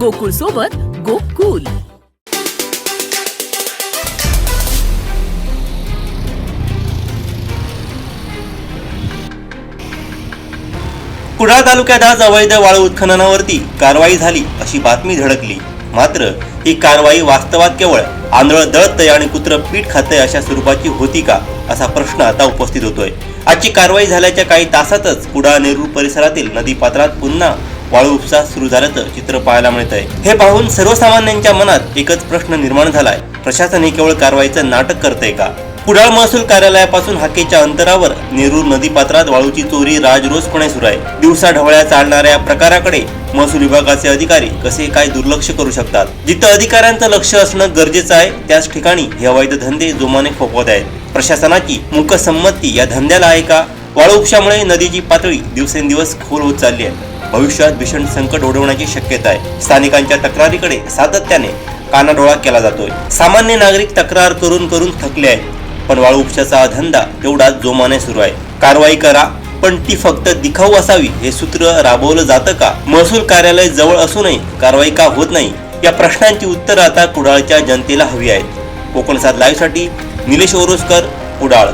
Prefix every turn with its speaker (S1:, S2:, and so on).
S1: गोकुळ सोबत गोकुल.
S2: कुडाळ तालुक्यात आज अवैध वाळू उत्खननावरती कारवाई झाली अशी बातमी धडकली. मात्र ही कारवाई वास्तवात केवळ आंधळ दळतय आणि कुत्रं पीठ खातंय अशा स्वरूपाची होती का, असा प्रश्न आता उपस्थित होतोय. आजची कारवाई झाल्याच्या काही तासातच कुडाळ नेरूळ परिसरातील नदी पात्रात पुन्हा वाळू उपसा सुरू झाल्याचं चित्र पाहायला मिळतंय. हे पाहून सर्वसामान्यांच्या मनात एकच प्रश्न निर्माण झालाय, प्रशासन हे केवळ कारवाईचं नाटक करतंय का? कुडाळ महसूल कार्यालयापासून हाकेच्या अंतरावर नेरूळ नदी पात्रात वाळूची चोरी राजरोसपणे सुरू आहे. दिवसा ढवळ्या चालणाऱ्या प्रकाराकडे महसूल विभागाचे अधिकारी कसे काय दुर्लक्ष करू शकतात? जिथं अधिकाऱ्यांचं लक्ष असणं गरजेचं आहे त्याच ठिकाणी हे अवैध धंदे जोमाने फोफवत आहेत. प्रशासनाची मूकसंमती या धंद्याला आहे का? वाळू उपशामुळे नदीची पातळी दिवसेंदिवस खोल होत चालली आहे. भविष्यात भीषण संकट ओढवण्याची शक्यता आहे. स्थानिकांच्या तक्रारीकडे सातत्याने कानाडोळा केला जातोय. सामान्य नागरिक तक्रार करून थकले आहेत, पण वाळू उपशाचा धंदा तेवढाच जोमाने सुरू आहे. कारवाई करा, पण ती फक्त दिखाऊ असावी हे सूत्र राबवलं जातं का? महसूल कार्यालय जवळ असूनही कारवाई का होत नाही? या प्रश्नांची उत्तरं आता कुडाळच्या जनतेला हवी आहेत. कोकण 7 लाईव्ह साठी निलेश ओरोसकर, कुडाळ.